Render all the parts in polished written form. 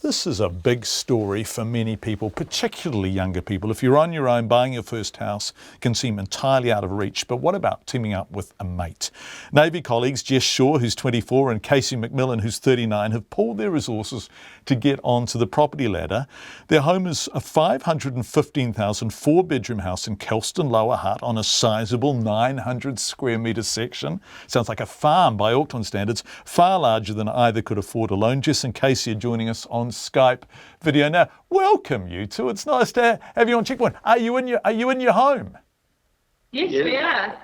This is a big story for many people, particularly younger people. If you're on your own, buying your first house can seem entirely out of reach. But what about teaming up with a mate? Navy colleagues Jess, who's 24, and Casey MacMillan, who's 39, have pooled their resources to get onto the property ladder. Their home is a 515,000 four-bedroom house in Kelston, Lower Hutt, on a sizable 900 square metre section. Sounds like a farm by Auckland standards, far larger than either could afford alone. Jess and Casey are joining us on Skype video now. Welcome, you two. It's nice to have you on Checkpoint. Are you in your home? Yes, we are.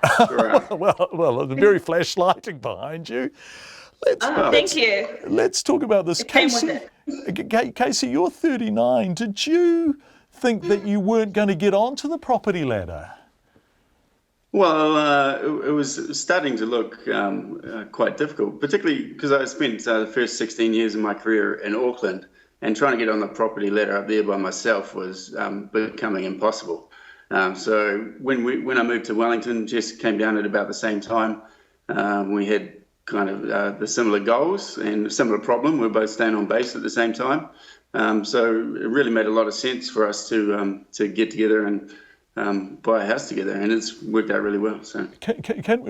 well, the very flash lighting behind you. Thank you. Let's talk about this. Casey, you're 39. Did you think that you weren't going to get onto the property ladder? Well, it was starting to look quite difficult, particularly because I spent the first 16 years of my career in Auckland, and trying to get on the property ladder up there by myself was becoming impossible. So when I moved to Wellington, Jess came down at about the same time. We had kind of the similar goals and a similar problem. We're both staying on base at the same time. So it really made a lot of sense for us to get together and buy a house together, and it's worked out really well. So,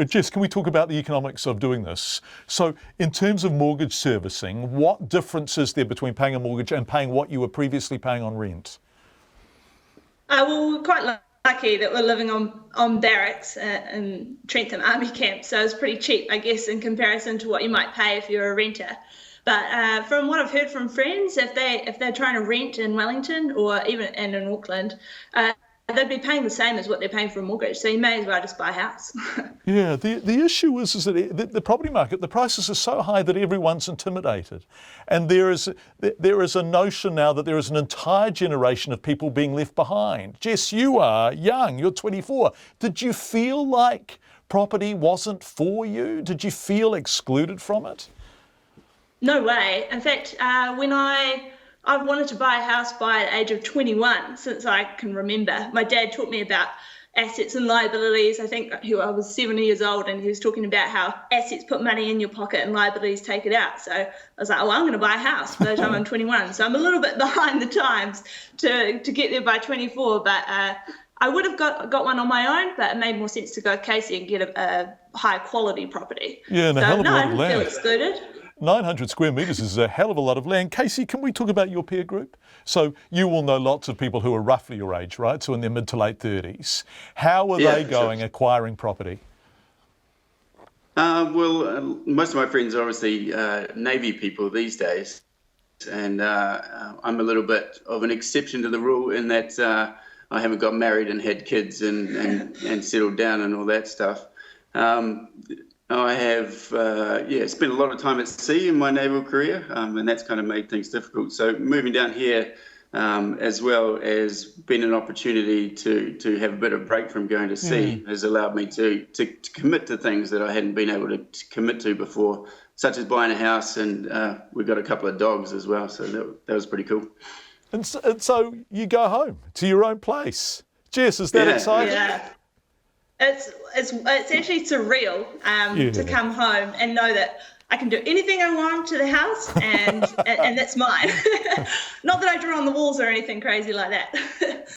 Jess, can we talk about the economics of doing this? So, in terms of mortgage servicing, what difference is there between paying a mortgage and paying what you were previously paying on rent? Well, we're quite lucky that we're living on barracks in Trentham Army Camp, so it's pretty cheap, I guess, in comparison to what you might pay if you're a renter. But from what I've heard from friends, if they're trying to rent in Wellington or even in Auckland, they'd be paying the same as what they're paying for a mortgage, so you may as well just buy a house. Yeah, the issue is that the property market, the prices are so high that everyone's intimidated. And there is a notion now that there is an entire generation of people being left behind. Jess, you are young, you're 24. Did you feel like property wasn't for you? Did you feel excluded from it? No way. In fact, when I've wanted to buy a house by the age of 21 since I can remember. My dad taught me about assets and liabilities. I think I was 70 years old, and he was talking about how assets put money in your pocket and liabilities take it out. So I was like, well, I'm going to buy a house by the time I'm 21. So I'm a little bit behind the times to get there by 24. But I would have got one on my own, but it made more sense to go with Casey and get a high quality property. Yeah, and a hell of a lot of land. I didn't feel excluded. 900 square metres is a hell of a lot of land. Casey, can we talk about your peer group? So you will know lots of people who are roughly your age, right? So in their mid to late 30s. How are they going acquiring property? Most of my friends are obviously Navy people these days. And I'm a little bit of an exception to the rule in that I haven't got married and had kids and settled down and all that stuff. I have spent a lot of time at sea in my naval career, and that's kind of made things difficult. So moving down here, as well as being an opportunity to have a bit of break from going to sea, has allowed me to commit to things that I hadn't been able to commit to before, such as buying a house, and we've got a couple of dogs as well, so that was pretty cool. And so you go home to your own place. Jess, is that exciting? Yeah. It's actually surreal to come home and know that I can do anything I want to the house and that's mine. Not that I draw on the walls or anything crazy like that.